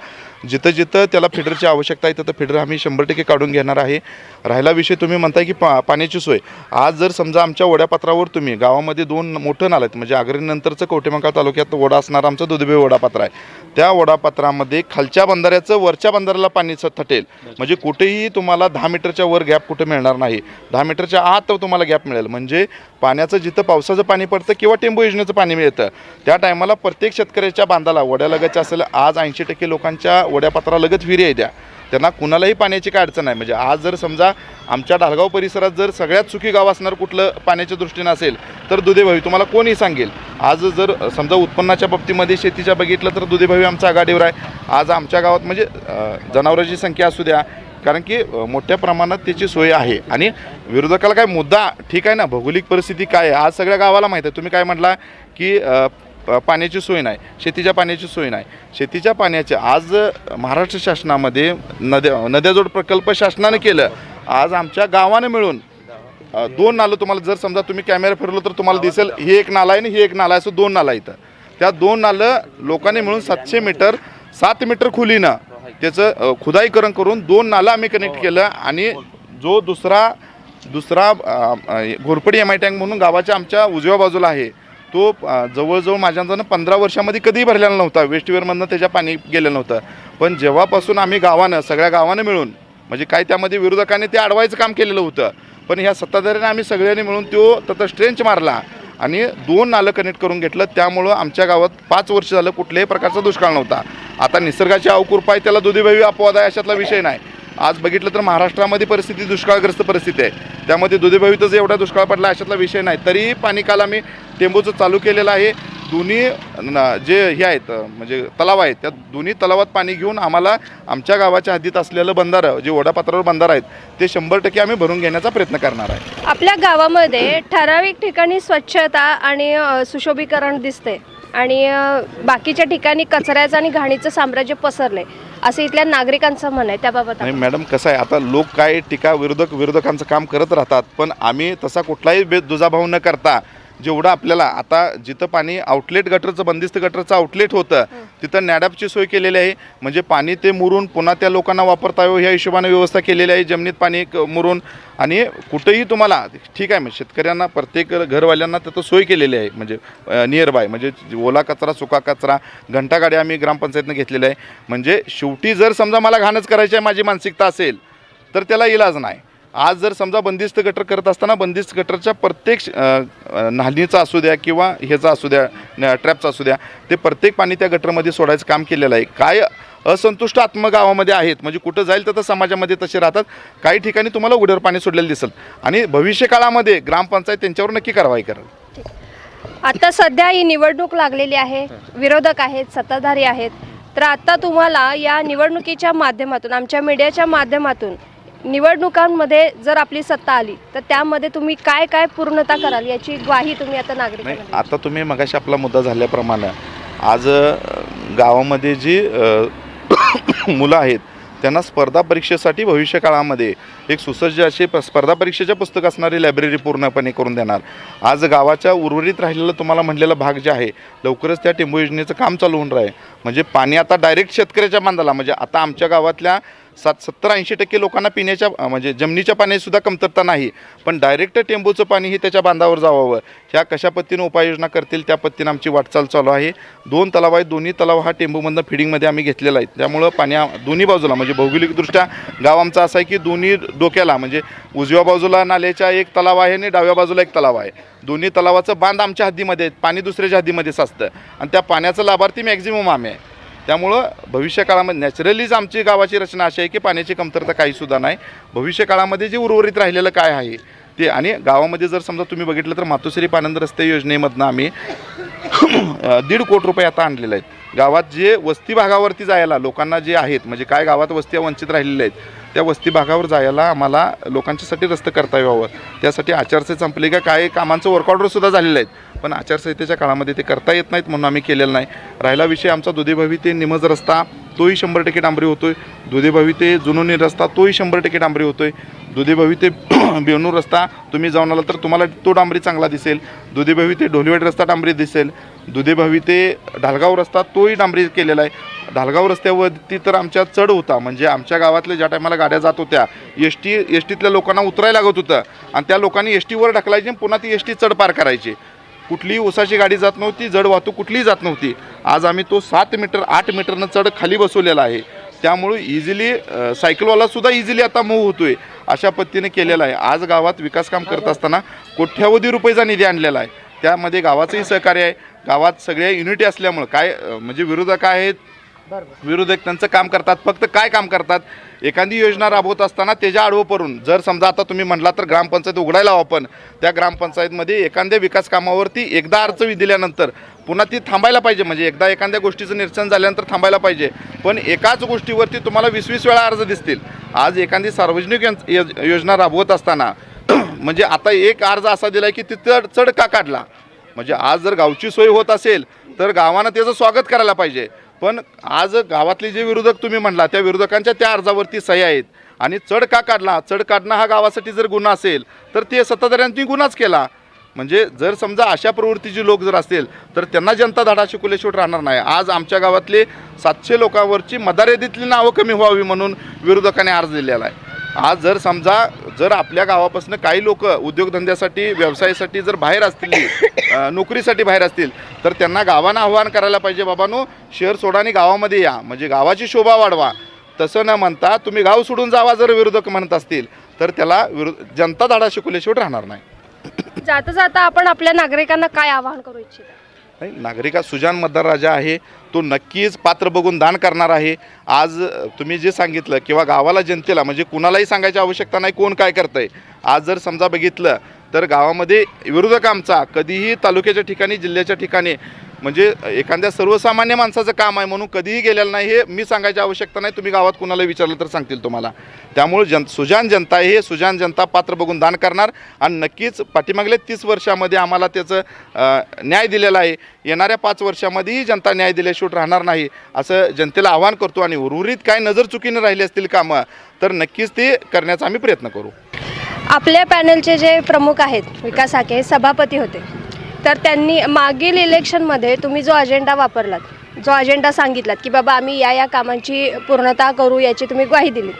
जिथं त्याला फिडरची आवश्यकता आहे तिथं फिडर आम्ही 100% काढून घेणार आहे. राहिला विषय तुम्ही म्हणताय की पाण्याची सोय. आज जर समजा आमच्या ओढ्यापात्रावर तुम्ही गावामध्ये 2 मोठं नालं आहेत, म्हणजे आग्रीनंतरचं कवठेमंकाळ तालुक्यात ओढा असणारा आमचा दुधेबी ओढापात्र आहे. त्या ओढापात्रामध्ये खालच्या बंधाऱ्याचं वरच्या बंधाऱ्याला पाणी थटेल. म्हणजे कुठेही तुम्हाला 10 मीटरच्या वर गॅप कुठे मिळणार नाही. 10 मीटरच्या आत तुम्हाला गॅप मिळेल. म्हणजे पाण्याचं जिथं पावसाचं पाणी पडतं किंवा टेंबू योजनेचं पाणी मिळतं त्या टायमाला प्रत्येक शेतकऱ्याच्या बांधाला ओढ्यालगतच्या असेल. आज 80% लोकांच्या ओढ्यापात्रालगत विहिरी आहे, त्यांना कुणालाही पाण्याची काय अडचण नाही. म्हणजे आज जर समजा आमच्या ढालगाव परिसरात जर सगळ्यात सुखी गाव असणार कुठलं पाण्याच्या दृष्टीनं असेल तर दुधेभावी. तुम्हाला कोणी सांगेल. आज जर समजा उत्पन्नाच्या बाबतीमध्ये शेतीच्या बघितलं तर दुधेभावी आमचा आघाडीवर आहे. आज आमच्या गावात म्हणजे जनावरांची संख्या असू द्या, कारण की मोठ्या प्रमाणात त्याची सोय आहे. आणि विरोधकाला काय मुद्दा ठीक आहे ना, भौगोलिक परिस्थिती काय आहे आज सगळ्या गावाला माहीत आहे. तुम्ही काय म्हटला की पाण्याची सोय नाही, शेतीच्या पाण्याची सोय नाही. शेतीच्या पाण्याचे आज महाराष्ट्र शासनामध्ये नद्याजोड प्रकल्प शासनाने केलं. आज आमच्या गावानं मिळून 2 नालं, तुम्हाला जर समजा तुम्ही कॅमेरा फिरलो तर तुम्हाला दिसेल, ही एक नाला आहे आणि ही एक नाला आहे, असं 2 नाला इथं. त्या 2 नालं लोकांनी मिळून 700 मीटर 7 मीटर खोलीनं त्याचं खुदाईकरण करून 2 नालं आम्ही कनेक्ट केलं. आणि जो दुसरा घोरपडी MI टँक म्हणून गावाच्या आमच्या उजव्या बाजूला आहे, तो जवळजवळ माझ्या अंदाजानं 15 वर्षामध्ये कधीही भरलेला नव्हता. वेस्टवेअरमधनं त्याच्या पाणी गेलेलं नव्हतं. पण जेव्हापासून आम्ही सगळ्या गावानं मिळून, म्हणजे काय त्यामध्ये विरोधकांनी ते अडवायचं काम केलेलं होतं, पण ह्या सत्ताधाऱ्यांनी आम्ही सगळ्यांनी मिळून तो स्ट्रेंच मारला आणि 2 नालं कनेक्ट करून घेतलं. त्यामुळं आमच्या गावात 5 वर्ष झालं कुठल्याही प्रकारचा दुष्काळ नव्हता. आता निसर्गाची अवकृपा आहे, त्याला दुधेभावी अपवाद आहे अशातला विषय नाही. आज बघितलं तर महाराष्ट्रामध्ये परिस्थिती दुष्काळग्रस्त परिस्थिती आहे. त्यामध्ये दुधेभावीतच एवढा दुष्काळ पडला अशातला विषय नाही. तरीही पाणी काल आम्ही टेंबूचं चालू केलेलं आहे. दोन्ही जे हे आहेत म्हणजे तलाव आहेत, त्या दोन्ही तलावात पाणी घेऊन आम्हाला आमच्या गावाच्या हद्दीत असलेलं बंधारं जे ओढापात्रावर बंधारं आहेत ते 100% आम्ही भरून घेण्याचा प्रयत्न करणार आहे. आपल्या गावामध्ये ठराविक ठिकाणी स्वच्छता आणि सुशोभीकरण दिसते आणि बाकीच्या ठिकाणी कचऱ्याचं आणि घाणीचं साम्राज्य पसरलंय असं इथल्या नागरिकांचं म्हणणं आहे. त्याबाबत नाही मॅडम, कसं आहे, आता लोक काय टीका विरोधकांचं काम करत राहतात, पण आम्ही तसा कुठलाही दुजाभाव न करता जेवढं आपल्याला आता जिथं पाणी आउटलेट गटरचं बंदिस्त गटरचं आउटलेट होतं तिथं नॅडॅपची सोय केलेली आहे. म्हणजे पाणी ते मुरून पुन्हा त्या लोकांना वापरता येऊ ह्या हिशोबाने व्यवस्था केलेली आहे. जमिनीत पाणी मुरून आणि कुठेही तुम्हाला ठीक आहे, म्हणजे शेतकऱ्यांना प्रत्येक घरवाल्यांना त्याचं सोय केलेली आहे. म्हणजे नियर बाय म्हणजे ओला कचरा सुका कचरा घंटागाडी आम्ही ग्रामपंचायतनं घेतलेलं आहे. म्हणजे शेवटी जर समजा मला घाणच करायची आहे माझी मानसिकता असेल तर त्याला इलाज नाही. आज जर समजा बंदिस्त गटर करत असताना बंदिस्त गटरच्या प्रत्येक नालीचा असू द्या किंवा ह्याचा असू द्या ट्रॅपचा असू द्या ते प्रत्येक पाणी त्या गटरमध्ये सोडायचं काम केलेलं आहे. काय असंतुष्ट आत्म गावामध्ये आहेत. म्हणजे कुठं जाईल तर समाजामध्ये तसे राहतात. काही ठिकाणी तुम्हाला उघड्यावर पाणी सोडलेलं दिसेल आणि भविष्यकाळामध्ये ग्रामपंचायत त्यांच्यावर नक्की कारवाई करेल. आता सध्या ही निवडणूक लागलेली आहे, विरोधक आहेत, सत्ताधारी आहेत. तर आता तुम्हाला या निवडणुकीच्या माध्यमातून, आमच्या मीडियाच्या माध्यमातून, निवडणुकांमध्ये जर आपली सत्ता आली तर त्यामध्ये तुम्ही काय काय पूर्णता कराल याची ग्वाही तुम्ही आता नाही, नागरिकांना आता तुम्ही मगाशी आपला मुद्दा झाल्याप्रमाणे आज गावामध्ये जी मुलं आहेत त्यांना स्पर्धा परीक्षेसाठी भविष्यकाळामध्ये एक सुसज्ज अशी स्पर्धा परीक्षेच्या पुस्तक असणारी लायब्ररी पूर्णपणे करून देणार. आज गावाच्या उर्वरित राहिलेलं तुम्हाला म्हणलेला भाग जे आहे लवकरच त्या टेंबू योजनेचं काम चालू होणार आहे. म्हणजे पाणी आता डायरेक्ट शेतकऱ्याच्या बांधाला, म्हणजे आता आमच्या गावातल्या 70-80% लोकांना पिण्याच्या म्हणजे जमिनीच्या पाण्याचीसुद्धा कमतरता नाही, पण डायरेक्ट टेंबूचं पाणी हे त्याच्या बांधावर जावावं. ह्या कशा पद्धतीनं उपाययोजना करतील त्या पद्धतीनं आमची वाटचाल चालू आहे. 2 तलाव आहेत, दोन्ही तलाव हा टेंबूमधनं फिडिंगमध्ये आम्ही घेतलेला आहे. त्यामुळं पाण्या दोन्ही बाजूला म्हणजे भौगोलिकदृष्ट्या गाव आमचं असं आहे की दोन्ही डोक्याला म्हणजे उजव्या बाजूला नाल्याच्या एक तलाव आहे आणि डाव्या बाजूला एक तलाव आहे. दोन्ही तलावाचं बांध आमच्या हद्दीमध्ये आहेत, पाणी दुसऱ्याच्या हद्दीमध्ये साचतं आणि त्या पाण्याचं लाभार्थी मॅक्झिमम आम्ही आहे. त्यामुळं भविष्यकाळामध्ये नॅचरलीच आमची गावाची रचना अशी आहे की पाण्याची कमतरता काहीसुद्धा नाही. भविष्यकाळामध्ये जे उर्वरित राहिलेलं काय आहे ते, आणि गावामध्ये जर समजा तुम्ही बघितलं तर मातोश्री पानंद रस्ते योजनेमधनं आम्ही 1.5 कोटी रुपये आता आणलेले आहेत. गावात जे वस्ती भागावरती जायला लोकांना जे आहेत म्हणजे काय गावात वस्त्या वंचित राहिलेल्या आहेत त्या वस्ती भागावर जायला आम्हाला लोकांच्यासाठी रस्ते करता यावं, त्यासाठी आचारसंहिता संपली का काय कामांचं वर्क ऑर्डरसुद्धा झालेलं आहेत, पण आचारसंहितेच्या काळामध्ये ते करता येत नाहीत म्हणून आम्ही केलेलं नाही. राहिला विषय आमचा दुधेभावी ते निमज रस्ता, तोही 100% डांबरी होतोय. दुधेभावी ते जुनोनी रस्ता तोही 100% डांबरी होतोय. दुधेभावी ते बेवणूर रस्ता तुम्ही जाऊन आला तर तुम्हाला तो डांबरी चांगला दिसेल. दुधेभावी ते ढोलीवाडी रस्ता डांबरी दिसेल. दुधेभावी ते ढालगाव रस्ता तोही डांबरी केलेला आहे. ढालगाव रस्त्यावरती तर आमच्या चढ होता, म्हणजे आमच्या गावातल्या ज्या टायमाला गाड्या जात होत्या एस टीतल्या लोकांना उतरायला लागत होतं आणि त्या लोकांनी एस टीवर ढकलायची आणि पुन्हा ती एस टी चढ पार करायची. कुठलीही उसाची गाडी जात नव्हती, जड वाहतूक कुठलीही जात नव्हती. आज आम्ही तो 7 मीटर 8 मीटरनं चढ खाली बसवलेला आहे. त्यामुळे इझिली सायकलवालासुद्धा इझिली आता मूव्ह होतोय अशा पद्धतीने केलेला आहे. आज गावात विकास काम करत असताना कोट्यावधी रुपयेचा निधी आणलेला आहे. त्यामध्ये गावाचंही सहकार्य आहे. गावात सगळ्या युनिटी असल्यामुळं काय म्हणजे विरोधक आहेत, विरोधक त्यांचं काम करतात. फक्त काय काम करतात, एखादी योजना राबवत असताना त्याच्या आडवं पडून जर समजा आता तुम्ही म्हटला तर ग्रामपंचायत उघडायला हवं, पण त्या ग्रामपंचायतमध्ये एखाद्या विकास कामावरती एकदा अर्ज दिल्यानंतर पुन्हा ती थांबायला पाहिजे. म्हणजे एकदा एखाद्या गोष्टीचं निरसन झाल्यानंतर थांबायला पाहिजे, पण एकाच गोष्टीवरती तुम्हाला 20-20 वेळा अर्ज दिसतील. आज एखादी सार्वजनिक योजना राबवत असताना म्हणजे आता एक अर्ज असा दिला की तिथं चढ का काढला, म्हणजे आज जर गावची सोय होत असेल तर गावानं त्याचं स्वागत करायला पाहिजे. पण आज गावातले जे विरोधक तुम्ही म्हणला त्या विरोधकांच्या त्या अर्जावरती सह्या आहेत आणि चढ का काढला, चढ काढणं हा गावासाठी जर गुन्हा असेल तर ते सत्ताधाऱ्यांनी गुन्हाच केला. म्हणजे जर समजा अशा प्रवृत्तीचे लोक जर असतील तर त्यांना जनता धडा शिकवल्याशिवाय राहणार नाही. आज आमच्या गावातले 700 लोकांवरची मतदार यादीतली नावं कमी व्हावी म्हणून विरोधकांनी अर्ज दिलेला आहे. आज जर समजा जर आपल्या गावापासून काही लोक उद्योगधंद्यासाठी व्यवसायासाठी जर बाहेर असतील, नोकरीसाठी बाहेर असतील तर त्यांना गावानं आव्हान करायला पाहिजे, बाबांनो शहर सोडा आणि गावामध्ये या, म्हणजे गावाची शोभा वाढवा. तसं न म्हणता तुम्ही गाव सोडून जावा जर विरोधक म्हणत असतील तर त्याला जनता धडा शिकवल्याशिवाय राहणार नाही. जाता जाता आपण आपल्या नागरिकांना काय आवाहन करू इच्छिता? नाही, नागरिका सुजान मतदार राजा आहे, तो नक्कीच पात्र बघून दान करणार आहे. आज तुम्ही जे सांगितलं किंवा गावाला जनतेला म्हणजे कुणालाही सांगायची आवश्यकता नाही कोण काय करतंय. आज जर समजा बघितलं तर गावामध्ये विरोधक आमचा कधीही तालुक्याच्या ठिकाणी जिल्ह्याच्या ठिकाणी म्हणजे एखाद्या सर्वसामान्य माणसाचं काम आहे म्हणून कधीही गेलेलं नाही. हे मी सांगायची आवश्यकता नाही, तुम्ही गावात कुणाला विचारलं तर सांगतील तुम्हाला. त्यामुळे सुजान जनता आहे, हे सुजान जनता पात्र बघून दान करणार आणि नक्कीच पाठीमागल्या 30 वर्षामध्ये आम्हाला त्याचं न्याय दिलेला आहे. येणाऱ्या 5 वर्षामध्येही जनता न्याय दिल्याशिवाय राहणार नाही असं जनतेला आवाहन करतो. आणि उर्वरित काय नजर चुकीने राहिली असतील कामं तर नक्कीच ते करण्याचा आम्ही प्रयत्न करू. आपल्या पॅनलचे जे प्रमुख आहेत, विकास हाके सभापती होते, तर त्यांनी मागील इलेक्शनमध्ये तुम्ही जो अजेंडा वापरलात, जो अजेंडा सांगितलात की बाबा आम्ही या कामांची पूर्णता करू याची तुम्ही ग्वाही दिली,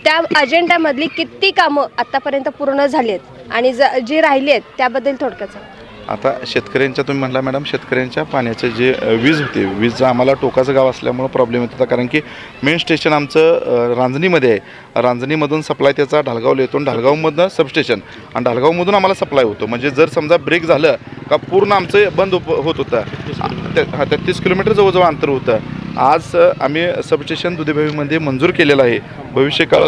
त्या अजेंड्यामधली किती कामं आत्तापर्यंत पूर्ण झाली आहेत आणि जी राहिली आहेत त्याबद्दल थोडक्यात सांगा. आता शेतकऱ्यांच्या तुम्ही म्हटला मॅडम, शेतकऱ्यांच्या पाण्याचं जे वीज होते, वीज आम्हाला टोकाचं गाव असल्यामुळं प्रॉब्लेम येत होता. कारण की मेन स्टेशन आमचं रांजणीमध्ये आहे. रांजणीमधून सप्लाय त्याचा ढालगावला येतो, ढालगावमधनं सबस्टेशन आणि ढालगावमधून आम्हाला सप्लाय होतो. म्हणजे जर समजा ब्रेक झालं का पूर्ण आमचं बंद होत होतं. 33 किलोमीटर जवळजवळ अंतर होतं. आज आम्ही सबस्टेशन दुधेभावीमध्ये मंजूर केलेलं आहे. भविष्यकाळ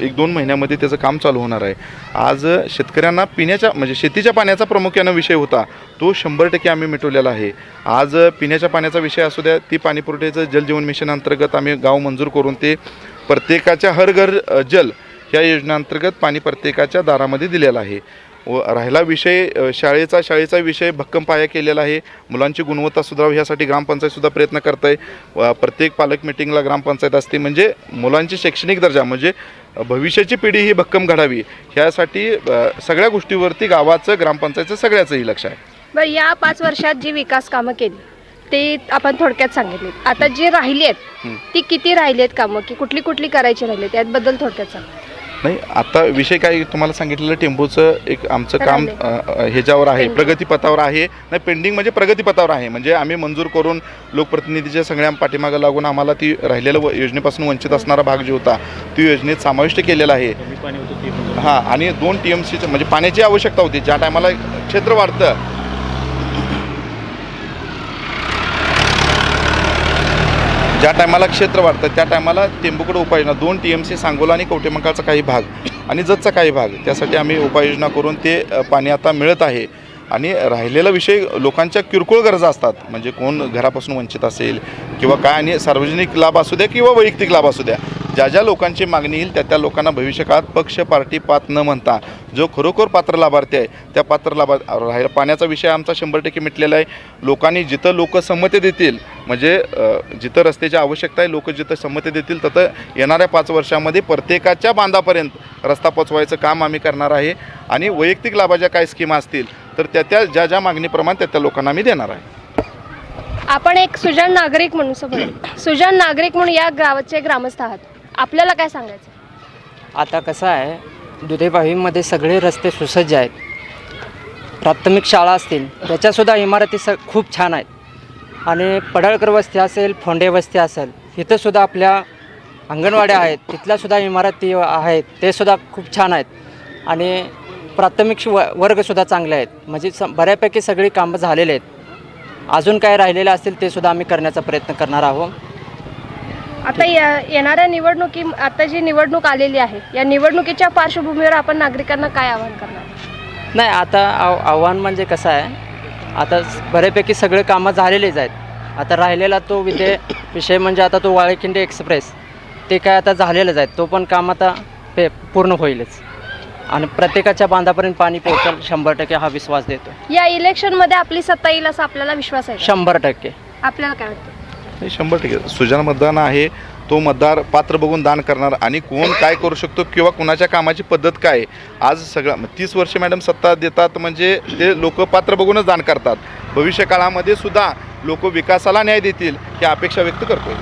1-2 महिन्यामध्ये त्याचं काम चालू होणार आहे. आज शेतकऱ्यांना पिण्याच्या म्हणजे शेतीच्या पाण्याचा प्रामुख्यानं विषय होता, तो 100% आम्ही मिटवलेला आहे. आज पिण्याच्या पाण्याचा विषय असू द्या, ती पाणीपुरवठ्याचं जलजीवन मिशन अंतर्गत आम्ही गाव मंजूर करून ते प्रत्येकाच्या हर घर जल ह्या योजनेअंतर्गत पाणी प्रत्येकाच्या दारामध्ये दिलेलं आहे. व राहिला विषय शाळेचा विषय भक्कम पाया केलेला आहे. मुलांची गुणवत्ता सुधारावी ह्यासाठी ग्रामपंचायतसुद्धा प्रयत्न करत आहे. प्रत्येक पालक मिटिंगला ग्रामपंचायत असते, म्हणजे मुलांची शैक्षणिक दर्जा म्हणजे भविष्याची पिढी ही भक्कम घडावी ह्यासाठी सगळ्या गोष्टीवरती गावाचं ग्रामपंचायतचं सगळ्याचंही लक्ष आहे. बरं, या 5 वर्षात जी विकास कामं केली ते आपण थोडक्यात सांगितले. आता जे राहिली आहेत ती किती राहिली आहेत कामं, की कुठली कुठली करायची राहिली त्याबद्दल थोडक्यात सांगा. नाही, आता विषय काय तुम्हाला सांगितलेलं टेम्पोचं एक आमचं काम ह्याच्यावर आहे, प्रगतीपथावर आहे. नाही, पेंडिंग म्हणजे प्रगतीपथावर आहे. म्हणजे आम्ही मंजूर करून लोकप्रतिनिधीच्या सगळ्या पाठीमागं लागून आम्हाला ती राहिलेलं योजनेपासून वंचित असणारा भाग जो होता ती योजनेत समाविष्ट केलेला आहे. हां, आणि 2 TMCचं म्हणजे पाण्याची आवश्यकता होती. ज्या टायमाला क्षेत्र वाढतं त्या टायमाला टेंबूकडे उपाययोजना 2 TMC सांगोला आणि कवठेमंकाळचा काही भाग आणि जतचा काही भाग, त्यासाठी आम्ही उपाययोजना करून ते पाणी आता मिळत आहे. आणि राहिलेला विषय लोकांच्या किरकोळ गरजा असतात, म्हणजे कोण घरापासून वंचित असेल किंवा काय, आणि सार्वजनिक लाभ असू द्या किंवा वैयक्तिक लाभ असू द्या, ज्या लोकांची मागणी येईल त्या लोकांना भविष्यकाळात पक्ष पार्टी पात न म्हणता जो खरोखर पात्र लाभार्थी आहे त्या पात्र राहिला. पाण्याचा विषय आमचा 100% मिटलेला आहे. लोकांनी जिथं लोक संमती देतील, म्हणजे जिथं रस्त्याची आवश्यकता आहे, लोक जिथं संमती देतील तिथं येणाऱ्या 5 वर्षामध्ये प्रत्येकाच्या बांधापर्यंत रस्ता पोचवायचं काम आम्ही करणार आहे. आणि वैयक्तिक लाभाच्या काय स्कीमा असतील तर त्या ज्या मागणीप्रमाणे त्या लोकांना आम्ही देणार आहे. आपण एक सुजाण नागरिक म्हणून या गावाचे ग्रामस्थ आहात, आपल्याला काय सांगायचं? आता कसं आहे, दुधेभावीमध्ये सगळे रस्ते सुसज्ज आहेत. प्राथमिक शाळा असतील त्याच्यासुद्धा इमारती खूप छान आहेत. आणि पडळकर वस्ती असेल, फोंडे वस्ती असेल, इथंसुद्धा आपल्या अंगणवाड्या आहेत, तिथल्यासुद्धा इमारती आहेत, ते सुद्धा खूप छान आहेत. आणि प्राथमिक वर्गसुद्धा चांगले आहेत. म्हणजे बऱ्यापैकी सगळी कामं झालेली आहेत. अजून काय राहिलेले असतील ते सुद्धा आम्ही करण्याचा प्रयत्न करणार आहोत. आता येणाऱ्या आता जी निवडणूक आलेली आहे, या निवडणुकीच्या पार्श्वभूमीवर आपण नागरिकांना काय आवाहन करणार? नाही, आता आव्हान म्हणजे कसं आहे, आता बऱ्यापैकी सगळे कामं झालेलेच आहेत. आता राहिलेला तो विषय म्हणजे आता तो वाळेखिंडी एक्सप्रेस ते काय आता झालेलंच आहे. तो पण काम आता पूर्ण होईलच आणि प्रत्येकाच्या बांधापर्यंत पाणी पोहोचेल 100% हा विश्वास देतो. या इलेक्शनमध्ये आपली सत्ता येईल असा आपल्याला विश्वास आहे? 100%. आपल्याला काय वाटतं? 100% सुजाण मतदान आहे. तो मतदार पात्र बघून दान करणार आणि कोण काय करू शकतो किंवा कुणाच्या कामाची पद्धत काय. आज सगळं 30 वर्ष मॅडम सत्ता देतात, म्हणजे ते लोक पात्र बघूनच दान करतात. भविष्य काळामध्ये सुद्धा लोक विकासाला न्याय देतील ही अपेक्षा व्यक्त करतोय.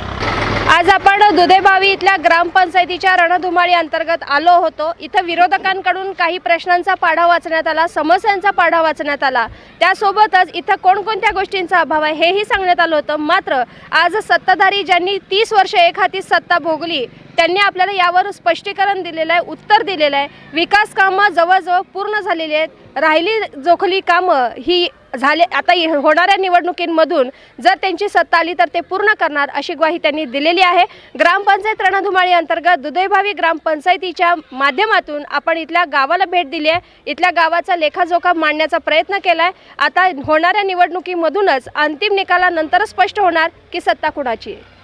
आज आपण दुधेभावी इथल्या ग्रामपंचायतीच्या रणधुमाळी अंतर्गत आलो होतो. इथं विरोधकांकडून काही प्रश्नांचा पाढा वाचण्यात आला, समस्यांचा पाढा वाचण्यात आला, त्यासोबतच इथं कोणकोणत्या गोष्टींचा अभाव आहे हेही सांगण्यात आलं होतं. मात्र आज सत्ताधारी ज्यांनी 30 वर्ष एक हाती सत्ता भोगली त्यांनी आपल्याला यावर स्पष्टीकरण दिलेलं आहे, उत्तर दिलेलं आहे. विकास कामं जवळजवळ पूर्ण झालेली आहेत. राहिली जोखली कामं ही झाले, आता होणाऱ्या निवडणुकींमधून जर त्यांची सत्ता आली तर ते पूर्ण करणार अशी ग्वाही त्यांनी दिलेली आहे. ग्रामपंचायत रणधुमाळी अंतर्गत दुधेभावी ग्रामपंचायतीच्या माध्यमातून आपण इथल्या गावाला भेट दिली आहे. इथल्या गावाचा लेखाजोखा मांडण्याचा प्रयत्न केला आहे. आता होणाऱ्या निवडणुकीमधूनच अंतिम निकालानंतर स्पष्ट होणार की सत्ता कुणाची आहे.